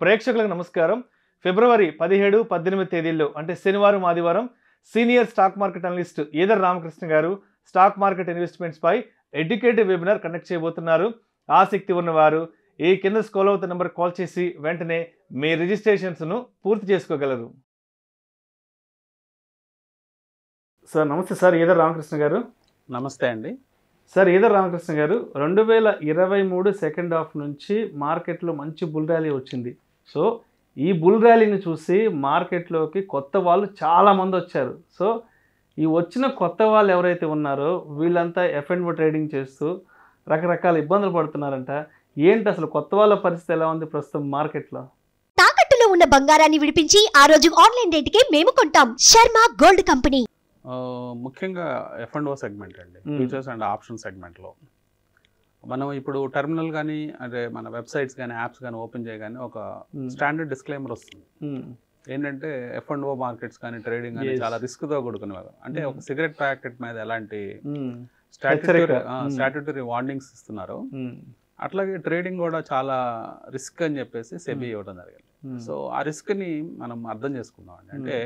ప్రేక్షకులకు నమస్కారం. ఫిబ్రవరి 17, 18 తేదీల్లో అంటే శనివారం, ఆదివారం senior stock market analyst either Ramakrishna గారు స్టాక్ మార్కెట్ ఇన్వెస్ట్మెంట్స్ పై ఎడ్యుకేటివ్ వెబినార్ కండక్ట్ చేయబోతున్నారు. ఆసక్తి ఉన్నవారు ఈ కింద స్క్రోల్ అవుతున్న నెంబర్ కాల్ చేసి వెంటనే మీ రిజిస్ట్రేషన్స్ను పూర్తి చేసుకోగలరు. సార్ నమస్తే సార్, ఈదర్ రామకృష్ణ గారు. నమస్తే అండి సార్, ఈదర్ రామకృష్ణ గారు, 2023 సెకండ్ హాఫ్ నుంచి మార్కెట్లో మంచి బుల్ ర్యాలీ వచ్చింది. సో ఈ బుల్ ర్యాలీని చూసి మార్కెట్లోకి కొత్త వాళ్ళు చాలామంది వచ్చారు. సో ఈ వచ్చిన కొత్త వాళ్ళు ఎవరైతే ఉన్నారో వీళ్ళంతా ఎఫ్&ఓ ట్రేడింగ్ చేస్తూ రకరకాల ఇబ్బందులు పడుతున్నారంట. ఏంటి అసలు కొత్త వాళ్ళ పరిస్థితి ఎలా ఉంది ప్రస్తుతం మార్కెట్లో? తాకట్టులో ఉన్న బంగారాన్ని విడిపించి ఆ రోజు ఆన్లైన్ రేటుకే మేము కొంటాం. Sharma gold company. ముఖ్యంగా ఎఫ్&ఓ సెగ్మెంట్ అండి, ఫ్యూచర్స్ అండ్ ఆప్షన్ సెగ్మెంట్లో మనం ఇప్పుడు టెర్మినల్ కానీ అంటే మన వెబ్సైట్స్ కానీ యాప్స్ కానీ ఓపెన్ చేయగానే ఒక స్టాండర్డ్ డిస్క్లైమర్ వస్తుంది. ఏంటంటే ఎఫ్&ఓ మార్కెట్స్ కానీ ట్రేడింగ్ కానీ చాలా రిస్క్తో కూడుకునేవారు. అంటే ఒక సిగరెట్ ప్యాకెట్ మీద ఎలాంటి స్టాట్యూటరీ వార్నింగ్స్ ఇస్తున్నారు, అట్లాగే ట్రేడింగ్ కూడా చాలా రిస్క్ అని చెప్పేసి సెబీ ఇవ్వడం జరిగింది. సో ఆ రిస్క్ని మనం అర్థం చేసుకుందాం అండి. అంటే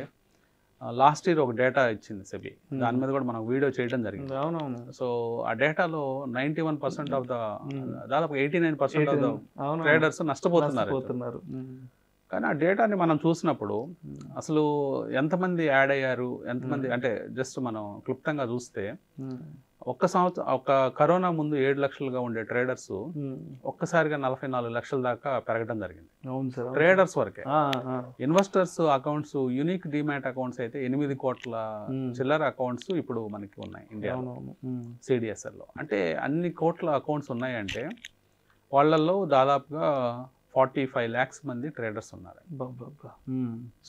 లాస్ట్ ఇయర్ ఒక డేటా ఇచ్చింది సెబీ, దాని మీద కూడా మనం వీడియో చేయడం జరిగింది. అవునవును. సో ఆ డేటాలో 91% ఆఫ్ ద దాదాపు 89% ఆఫ్ ద ట్రేడర్స్ నష్టపోతున్నారు. కానీ ఆ డేటాని మనం చూసినప్పుడు అసలు ఎంతమంది యాడ్ అయ్యారు, ఎంతమంది అంటే జస్ట్ మనం క్లుప్తంగా చూస్తే ఒక కరోనా ముందు 7 లక్షలుగా ఉండే ట్రేడర్స్ ఒక్కసారిగా 44 లక్షల దాకా పెరగడం జరిగింది. ట్రేడర్స్ వరకే. Investors accounts, unique demat accounts అయితే 8 కోట్ల చిల్లర అకౌంట్స్ ఇప్పుడు మనకి ఉన్నాయి ఇండియాలో సిడిఎస్ఎల్లో. అంటే అన్ని కోట్ల అకౌంట్స్ ఉన్నాయంటే వాళ్ళల్లో దాదాపుగా 45 lakhs మంది ట్రేడర్స్ ఉన్నారు.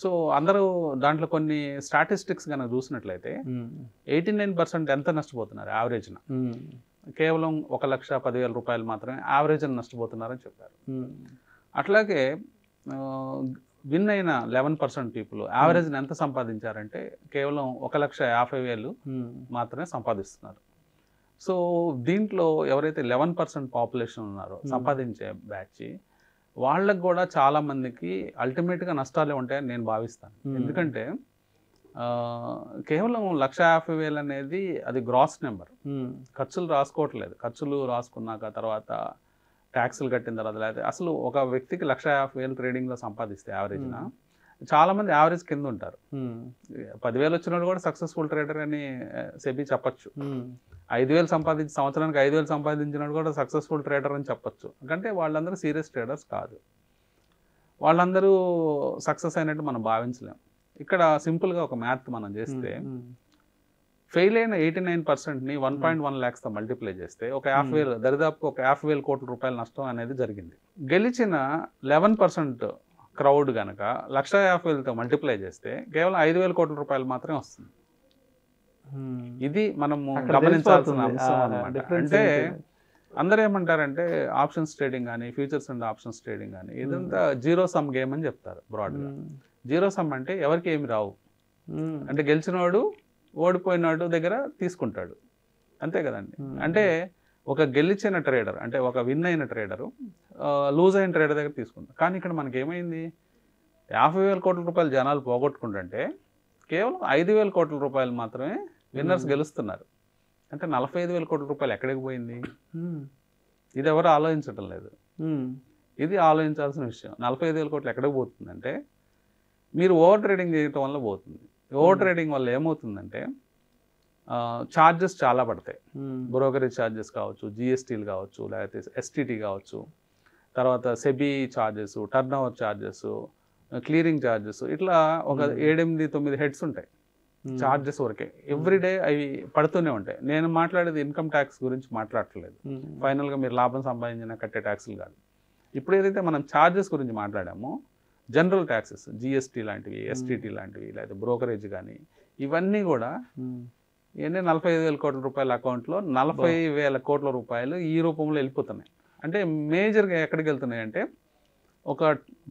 సో అందరూ దాంట్లో కొన్ని స్టాటిస్టిక్స్ కనుక చూసినట్లయితే 89% ఎంత నష్టపోతున్నారు యావరేజ్న? కేవలం 1,10,000 రూపాయలు మాత్రమే యావరేజ్ నష్టపోతున్నారని చెప్పారు. అట్లాగే విన్ అయిన 11% పీపుల్ యావరేజ్ ఎంత సంపాదించారంటే కేవలం 1,50,000 మాత్రమే సంపాదిస్తున్నారు. సో దీంట్లో ఎవరైతే 11% పాపులేషన్ ఉన్నారో సంపాదించే బ్యాచ్, వాళ్ళకు కూడా చాలా మందికి అల్టిమేట్గా నష్టాలే ఉంటాయని నేను భావిస్తాను. ఎందుకంటే కేవలం 1,50,000 అనేది అది గ్రాస్ నెంబర్. ఖర్చులు రాసుకోవట్లేదు. ఖర్చులు రాసుకున్నాక తర్వాత ట్యాక్సులు కట్టిన తర్వాత లేదా అసలు ఒక వ్యక్తికి 1,50,000 ట్రేడింగ్లో సంపాదిస్తే యావరేజ్న చాలామంది యావరేజ్ కింద ఉంటారు. 10,000 వచ్చినోడు కూడా సక్సెస్ఫుల్ ట్రేడర్ అని సెబీ చెప్పచ్చు. 5,000 సంపాదించి సంవత్సరానికి 5,000 సంపాదించినట్టు కూడా సక్సెస్ఫుల్ ట్రేడర్ అని చెప్పచ్చు. అంటే వాళ్ళందరూ సీరియస్ ట్రేడర్స్ కాదు, వాళ్ళందరూ సక్సెస్ అయినట్టు మనం భావించలేం. ఇక్కడ సింపుల్గా ఒక మ్యాథ్ మనం చేస్తే ఫెయిల్ అయిన 89%ని 1.1 lakhsతో మల్టిప్లై చేస్తే ఒక 50,000 దరిదాపు ఒక 50,000 కోట్ల రూపాయల నష్టం అనేది జరిగింది. గెలిచిన 11% క్రౌడ్ కనుక 1,50,000తో మల్టిప్లై చేస్తే కేవలం 5,000 కోట్ల రూపాయలు మాత్రమే వస్తుంది. ఇది మనము గమనించాల్సిన అంశం అన్నమాట. అంటే అందరూ ఏమంటారంటే ఆప్షన్స్ ట్రేడింగ్ కానీ ఫ్యూచర్స్ అండ్ ఆప్షన్స్ ట్రేడింగ్ కానీ ఇదంతా జీరో సమ్ గేమ్ అని చెప్తారు బ్రాడ్గా. జీరో సమ్ అంటే ఎవరికి ఏమి రావు, అంటే గెలిచినవాడు ఓడిపోయినాడు దగ్గర తీసుకుంటాడు, అంతే కదండి. అంటే ఒక గెలిచిన ట్రేడర్ అంటే ఒక విన్ అయిన ట్రేడరు లూజ్ అయిన ట్రేడర్ దగ్గర తీసుకుంటారు. కానీ ఇక్కడ మనకి ఏమైంది, 50,000 కోట్ల రూపాయలు జనాలు పోగొట్టుకుంటుంటే కేవలం 5,000 కోట్ల రూపాయలు మాత్రమే విన్నర్స్ గెలుస్తున్నారు. అంటే 45,000 కోట్ల రూపాయలు ఎక్కడికి పోయింది? ఇది ఎవరు ఆలోచించడం లేదు. ఇది ఆలోచించాల్సిన విషయం. 45,000 కోట్లు ఎక్కడికి పోతుందంటే మీరు ఓవర్ ట్రేడింగ్ చేయటం వల్ల పోతుంది. ఓవర్ ట్రేడింగ్ వల్ల ఏమవుతుందంటే ఛార్జెస్ చాలా పడతాయి. బ్రోకరేజ్ ఛార్జెస్ కావచ్చు, జిఎస్టీలు కావచ్చు, లేకపోతే ఎస్టీటీ కావచ్చు, తర్వాత SEBI charges, turn over charges, clearing charges, ఇట్లా ఒక 7-8-9 హెడ్స్ ఉంటాయి ఛార్జెస్ వరకే. ఎవ్రీడే అవి పడుతూనే ఉంటాయి. నేను మాట్లాడేది ఇన్కమ్ ట్యాక్స్ గురించి మాట్లాడట్లేదు. ఫైనల్గా మీరు లాభం సంపాదించిన కట్టే ట్యాక్సులు కాదు. ఇప్పుడు ఏదైతే మనం ఛార్జెస్ గురించి మాట్లాడామో జనరల్ ట్యాక్సెస్, జిఎస్టీ లాంటివి, ఎస్టీటీ లాంటివి, లేదా బ్రోకరేజ్ కానీ ఇవన్నీ కూడా 45,000 కోట్ల రూపాయల అకౌంట్లో 40,000 కోట్ల రూపాయలు ఈ రూపంలో వెళ్ళిపోతున్నాయి. అంటే మేజర్గా ఎక్కడికి వెళ్తున్నాయి అంటే ఒక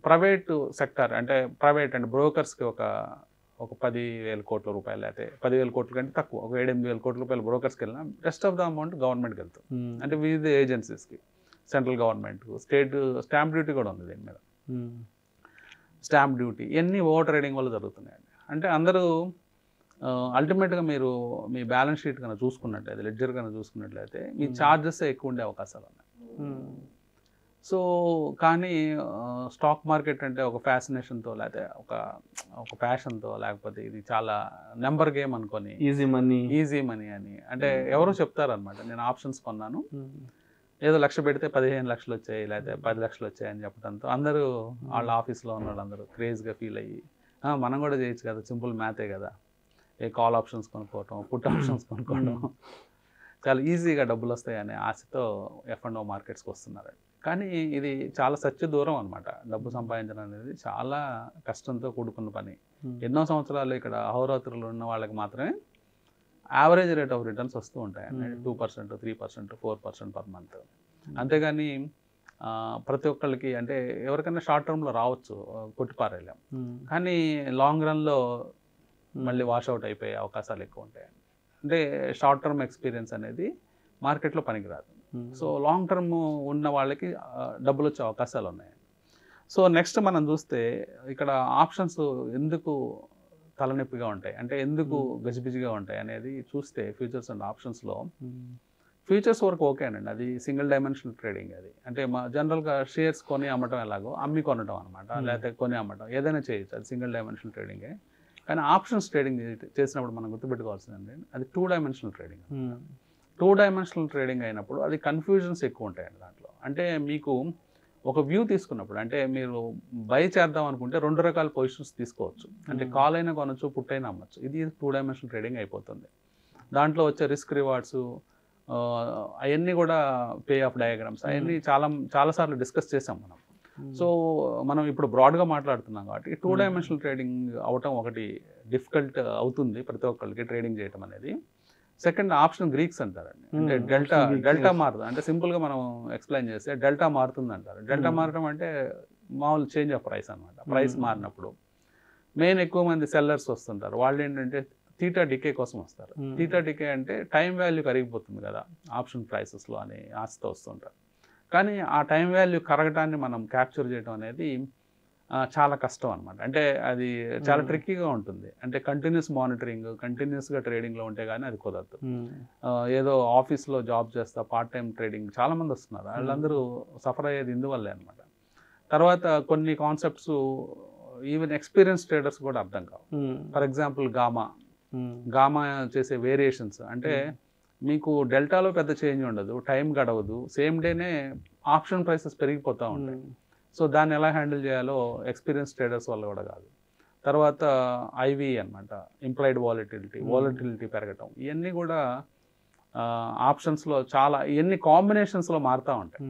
ప్రైవేటు సెక్టార్ అంటే ప్రైవేట్ అండ్ బ్రోకర్స్కి ఒక 10,000 కోట్ల రూపాయలు, అయితే 10,000 కోట్ల కంటే తక్కువ ఒక 7-8,000 కోట్ల రూపాయలు బ్రోకర్స్కి వెళ్ళినా రెస్ట్ ఆఫ్ ద అమౌంట్ గవర్నమెంట్కి వెళ్తుంది. అంటే వివిధ ఏజెన్సీస్కి, central government, state stamp duty కూడా ఉంది దీని మీద. స్టాంప్ డ్యూటీ ఇవన్నీ ఓవర్ ట్రేడింగ్ వల్ల జరుగుతున్నాయండి. అంటే అందరూ అల్టిమేట్గా మీరు మీ బ్యాలెన్స్ షీట్ కన్నా చూసుకున్నట్లయితే, లెడ్జర్ కన్నా చూసుకున్నట్లయితే మీ ఛార్జెస్ ఎక్కువ ఉండే అవకాశాలు ఉన్నాయి. సో కానీ స్టాక్ మార్కెట్ అంటే ఒక ఫ్యాసినేషన్తో, లేకపోతే ఒక ప్యాషన్తో, లేకపోతే ఇది చాలా నెంబర్ గేమ్ అనుకొని ఈజీ మనీ అని అంటే ఎవరో చెప్తారనమాట. నేను ఆప్షన్స్ కొన్నాను, ఏదో 1,00,000 పెడితే 15 లక్షలు వచ్చాయి, లేకపోతే 10 లక్షలు వచ్చాయి అని చెప్పడంతో అందరూ వాళ్ళ ఆఫీస్లో ఉన్న వాళ్ళందరూ క్రేజ్గా ఫీల్ అయ్యి మనం కూడా చేయొచ్చు కదా, సింపుల్ మ్యాథే కదా, ఏ కాల్ ఆప్షన్స్ కొనుక్కోవటం, పుట్ ఆప్షన్స్ కొనుక్కోవటం, చాలా ఈజీగా డబ్బులు వస్తాయి అనే ఆశతో F&O మార్కెట్స్కి వస్తున్నారండి. కానీ ఇది చాలా సత్య దూరం అనమాట. డబ్బు సంపాదించడం అనేది చాలా కష్టంతో కూడుకున్న పని. ఎన్నో సంవత్సరాలు ఇక్కడ అహోరాత్రులు ఉన్న వాళ్ళకి మాత్రమే యావరేజ్ రేట్ ఆఫ్ రిటర్న్స్ వస్తూ ఉంటాయి, 2%, 3%, 4% పర్ మంత్. అంతేగాని ప్రతి ఒక్కళ్ళకి అంటే ఎవరికైనా షార్ట్ టర్మ్లో రావచ్చు, కొట్టిపారేయలేం. కానీ లాంగ్ రన్లో మళ్ళీ వాషౌట్ అయిపోయే అవకాశాలు ఎక్కువ ఉంటాయి. అంటే షార్ట్ టర్మ్ ఎక్స్పీరియన్స్ అనేది మార్కెట్లో పనికిరాదు. సో లాంగ్ టర్మ్ ఉన్న వాళ్ళకి డబ్బులు వచ్చే అవకాశాలు ఉన్నాయి. సో నెక్స్ట్ మనం చూస్తే ఇక్కడ ఆప్షన్స్ ఎందుకు తలనొప్పిగా ఉంటాయి అంటే ఎందుకు గజిబిజిగా ఉంటాయి అనేది చూస్తే ఫ్యూచర్స్ అండ్ ఆప్షన్స్లో ఫ్యూచర్స్ వరకు ఓకేనండి, అది సింగిల్ డైమెన్షనల్ ట్రేడింగ్. అది అంటే మా జనరల్గా షేర్స్ కొని అమ్మటం ఎలాగో అమ్మి కొనటం అనమాట, లేకపోతే కొని అమ్మటం ఏదైనా చేయొచ్చు, అది సింగిల్ డైమెన్షనల్ ట్రేడింగే. కానీ ఆప్షన్స్ ట్రేడింగ్ చేసినప్పుడు మనం గుర్తుపెట్టుకోవాల్సిందండి, అది 2 డైమెన్షనల్ ట్రేడింగ్. 2 డైమెన్షనల్ ట్రేడింగ్ అయినప్పుడు అది కన్ఫ్యూజన్స్ ఎక్కువ ఉంటాయండి దాంట్లో. అంటే మీకు ఒక వ్యూ తీసుకున్నప్పుడు అంటే మీరు బై చేద్దాం అనుకుంటే 2 రకాల పొజిషన్స్ తీసుకోవచ్చు. అంటే కాల్ అయినా కొనవచ్చు, పుట్ అయినా అమ్మచ్చు. ఇది 2 డైమెన్షనల్ ట్రేడింగ్ అయిపోతుంది. దాంట్లో వచ్చే రిస్క్ రివార్డ్స్ అవన్నీ కూడా పే ఆఫ్ డయాగ్రామ్స్ అవన్నీ చాలాసార్లు డిస్కస్ చేసాం మనం. సో మనం ఇప్పుడు బ్రాడ్గా మాట్లాడుతున్నాం కాబట్టి 2 డైమెన్షనల్ ట్రేడింగ్ అవటం ఒకటి డిఫికల్ట్ అవుతుంది ప్రతి ఒక్కరికి ట్రేడింగ్ చేయటం అనేది. సెకండ్ ఆప్షన్ గ్రీక్స్ అంటారండి, అంటే డెల్టా మారుతుంది. అంటే సింపుల్గా మనం ఎక్స్ప్లెయిన్ చేస్తే డెల్టా మారుతుంది అంటారు. డెల్టా మారడం అంటే మామూలు చేంజ్ ఆఫ్ ప్రైస్ అనమాట. ప్రైస్ మారినప్పుడు మెయిన్ ఎక్కువ మంది సెల్లర్స్ వస్తుంటారు. వాళ్ళు ఏంటంటే థీటా డికే కోసం వస్తారు. థీటా డికే అంటే టైం వాల్యూ కరిగిపోతుంది కదా ఆప్షన్ ప్రైసెస్లో అని ఆశతో వస్తుంటారు. కానీ ఆ టైం వాల్యూ కరగటాన్ని మనం క్యాప్చర్ చేయడం అనేది చాలా కష్టం అనమాట. అంటే అది చాలా ట్రిక్కీగా ఉంటుంది. అంటే కంటిన్యూస్ మానిటరింగ్, కంటిన్యూస్గా ట్రేడింగ్లో ఉంటే కానీ అది కుదరదు. ఏదో ఆఫీస్లో జాబ్ చేస్తా పార్ట్ టైం ట్రేడింగ్ చాలామంది వస్తున్నారు, వాళ్ళందరూ సఫర్ అయ్యేది ఇందువల్లే అనమాట. తర్వాత కొన్ని కాన్సెప్ట్స్ ఈవెన్ ఎక్స్పీరియన్స్ ట్రేడర్స్ కూడా అర్థం కావు. ఫర్ ఎగ్జాంపుల్ గామా చేసే వేరియేషన్స్ అంటే మీకు డెల్టాలో పెద్ద చేంజ్ ఉండదు, టైం గడవదు, సేమ్ డేనే ఆప్షన్ ప్రైసెస్ పెరిగిపోతూ ఉంటాయి. సో దాన్ని ఎలా హ్యాండిల్ చేయాలో ఎక్స్పీరియన్స్ ట్రేడర్స్ వల్ల కూడా కాదు. తర్వాత ఐవి అనమాట, ఇంప్లాయిడ్ వాలటిలిటీ పెరగటం, ఇవన్నీ కూడా ఆప్షన్స్లో చాలా ఇవన్నీ కాంబినేషన్స్లో మారుతూ ఉంటాయి.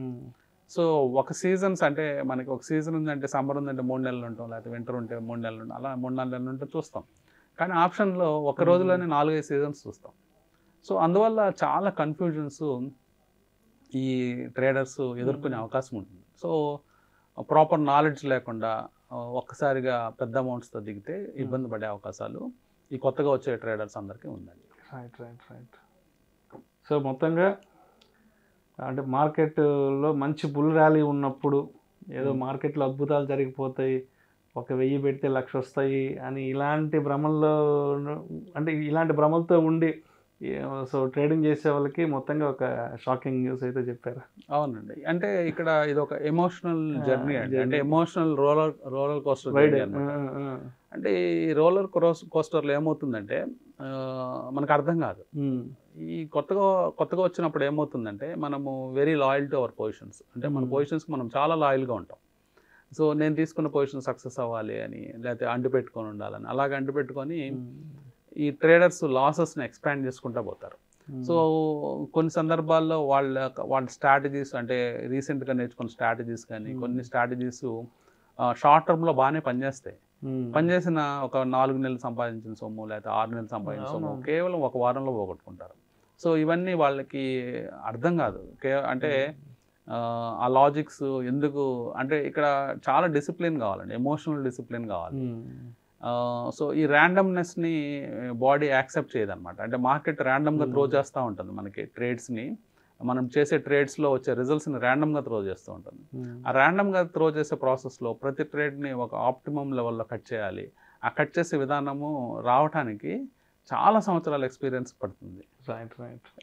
సో ఒక సీజన్స్ అంటే మనకి ఒక సీజన్ ఉందంటే సమ్మర్ ఉందంటే 3 నెలలు ఉంటాం, లేకపోతే వింటర్ ఉంటే 3 నెలలు ఉంటాం, అలా 3-4 నెలలు ఉంటే చూస్తాం. కానీ ఆప్షన్లో ఒక రోజులోనే 4-5 సీజన్స్ చూస్తాం. సో అందువల్ల చాలా కన్ఫ్యూజన్స్ ఈ ట్రేడర్స్ ఎదుర్కొనే అవకాశం ఉంటుంది. సో ప్రాపర్ నాలెడ్జ్ లేకుండా ఒక్కసారిగా పెద్ద అమౌంట్స్తో దిగితే ఇబ్బంది పడే అవకాశాలు ఈ కొత్తగా వచ్చే ట్రేడర్స్ అందరికీ ఉందండి. రైట్. సో మొత్తంగా అంటే మార్కెట్లో మంచి బుల్ ర్యాలీ ఉన్నప్పుడు ఏదో మార్కెట్లో అద్భుతాలు జరిగిపోతాయి, 1000 పెడితే 1,00,000 వస్తాయి అని ఇలాంటి భ్రమలతో ఉండి సో ట్రేడింగ్ చేసే వాళ్ళకి మొత్తంగా ఒక షాకింగ్ న్యూస్ అయితే చెప్పారు. అవునండి, అంటే ఇక్కడ ఇది ఒక ఎమోషనల్ జర్నీ అండి. అంటే ఎమోషనల్ రోలర్ కోస్టర్. అంటే ఈ రోలర్ కోస్టర్లో ఏమవుతుందంటే మనకు అర్థం కాదు. ఈ కొత్తగా వచ్చినప్పుడు ఏమవుతుందంటే మనము very loyal to our positions. అంటే మన పొజిషన్స్కి మనం చాలా లాయల్గా ఉంటాం. సో నేను తీసుకున్న పొజిషన్ సక్సెస్ అవ్వాలి అని, లేకపోతే అంటుపెట్టుకొని ఉండాలని, అలాగే అంటుపెట్టుకొని ఈ ట్రేడర్స్ లాసెస్ని ఎక్స్పాండ్ చేసుకుంటూ పోతారు. సో కొన్ని సందర్భాల్లో వాళ్ళ స్ట్రాటజీస్ అంటే రీసెంట్గా నేర్చుకున్న స్ట్రాటజీస్ కానీ కొన్ని స్ట్రాటజీస్ షార్ట్ టర్మ్లో బాగానే పనిచేస్తాయి. పనిచేసిన ఒక 4 నెలలు సంపాదించిన సొమ్ము లేకపోతే 6 నెలలు సంపాదించిన సొమ్ము కేవలం ఒక వారంలో పోగొట్టుకుంటారు. సో ఇవన్నీ వాళ్ళకి అర్థం కాదు. అంటే ఆ లాజిక్స్ ఎందుకు అంటే ఇక్కడ చాలా డిసిప్లిన్ కావాలండి, ఎమోషనల్ డిసిప్లిన్ కావాలి. సో ఈ ర్యాండమ్నెస్ని బాడీ యాక్సెప్ట్ చేయదన్నమాట. అంటే మార్కెట్ ర్యాండమ్గా త్రో చేస్తూ ఉంటుంది మనకి ట్రేడ్స్ని. మనం చేసే ట్రేడ్స్లో వచ్చే రిజల్ట్స్ని ర్యాండమ్గా త్రో చేస్తూ ఉంటుంది. ఆ ర్యాండమ్గా త్రో చేసే ప్రాసెస్లో ప్రతి ట్రేడ్ని ఒక ఆప్టిమమ్ లెవెల్లో కట్ చేయాలి. ఆ కట్ చేసే విధానము రావడానికి చాలా సంవత్సరాల ఎక్స్పీరియన్స్ పడుతుంది.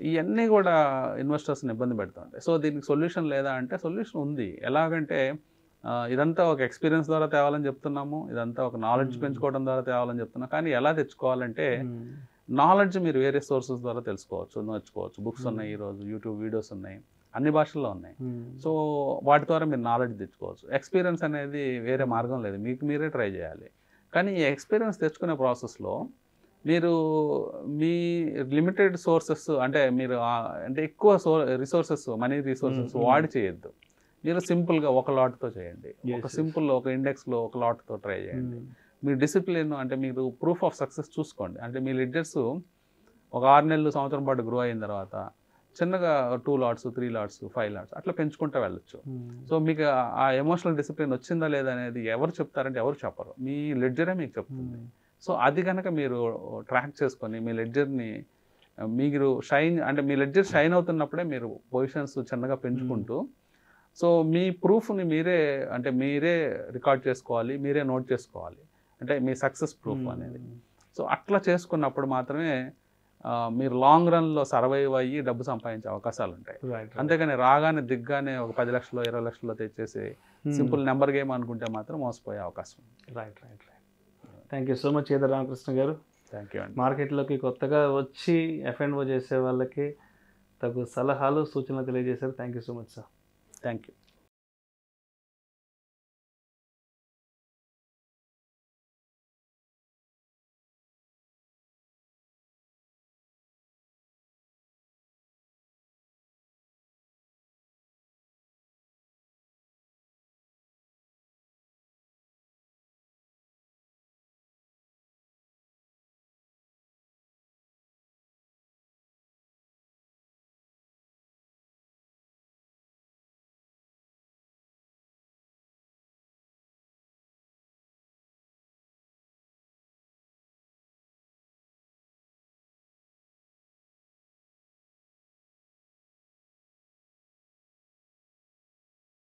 ఇవన్నీ కూడా ఇన్వెస్టర్స్ని ఇబ్బంది పెడుతుంటాయి. సో దీనికి సొల్యూషన్ లేదా అంటే సొల్యూషన్ ఉంది. ఎలాగంటే ఇదంతా ఒక ఎక్స్పీరియన్స్ ద్వారా తేవాలని చెప్తున్నాము, ఇదంతా ఒక నాలెడ్జ్ పెంచుకోవడం ద్వారా తేవాలని చెప్తున్నాం. కానీ ఎలా తెచ్చుకోవాలంటే నాలెడ్జ్ మీరు వేరే సోర్సెస్ ద్వారా నేర్చుకోవచ్చు. బుక్స్ ఉన్నాయి, ఈరోజు యూట్యూబ్ వీడియోస్ ఉన్నాయి, అన్ని భాషల్లో ఉన్నాయి. సో వాటి ద్వారా మీరు నాలెడ్జ్ తెచ్చుకోవచ్చు. ఎక్స్పీరియన్స్ అనేది వేరే మార్గం లేదు, మీకు మీరే ట్రై చేయాలి. కానీ ఈ ఎక్స్పీరియన్స్ తెచ్చుకునే ప్రాసెస్లో మీరు మీ లిమిటెడ్ సోర్సెస్ అంటే మీరు అంటే ఎక్కువ రిసోర్సెస్ మనీ రిసోర్సెస్ వాడి చేయొద్దు. మీరు సింపుల్గా ఒక లాట్తో చేయండి. ఒక సింపుల్ ఒక ఇండెక్స్లో ఒక లాట్తో ట్రై చేయండి. మీ డిసిప్లిన్ అంటే మీరు ప్రూఫ్ ఆఫ్ సక్సెస్ చూసుకోండి. అంటే మీ లెడ్జర్స్ ఒక 6 నెలలు సంవత్సరం పాటు గ్రో అయిన తర్వాత చిన్నగా 2 లాట్స్ 3 లాట్స్ 5 లాట్స్ అట్లా పెంచుకుంటూ వెళ్ళొచ్చు. సో మీకు ఆ ఎమోషనల్ డిసిప్లిన్ వచ్చిందా లేదా అనేది ఎవరు చెప్తారంటే ఎవరు చెప్పరు, మీ లెడ్జరే మీకు చెప్తుంది. సో అది కనుక మీరు ట్రాక్ చేసుకొని మీ లెడ్జర్ని మీరు మీ లెడ్జర్ షైన్ అవుతున్నప్పుడే మీరు పొజిషన్స్ చిన్నగా పెంచుకుంటూ సో మీ ప్రూఫ్ని మీరే రికార్డ్ చేసుకోవాలి, మీరే నోట్ చేసుకోవాలి. అంటే మీ సక్సెస్ ప్రూఫ్ అనేది. సో అట్లా చేసుకున్నప్పుడు మాత్రమే మీరు లాంగ్ రన్లో సర్వైవ్ అయ్యి డబ్బు సంపాదించే అవకాశాలు ఉంటాయి. అంతేగాని రాగానే దిగ్గానే ఒక 10 లక్షలు 20 లక్షలు తెచ్చేసి సింపుల్ నెంబర్ గేమ్ అనుకుంటే మాత్రం మోసపోయే అవకాశం ఉంది. Right. Thank you so much Eedara Ramakrishna గారు. థ్యాంక్ యూ అండి. మార్కెట్లోకి కొత్తగా వచ్చి F&O చేసే వాళ్ళకి తగు సలహాలు సూచనలు తెలియజేశారు. Thank you so much sir. Thank you.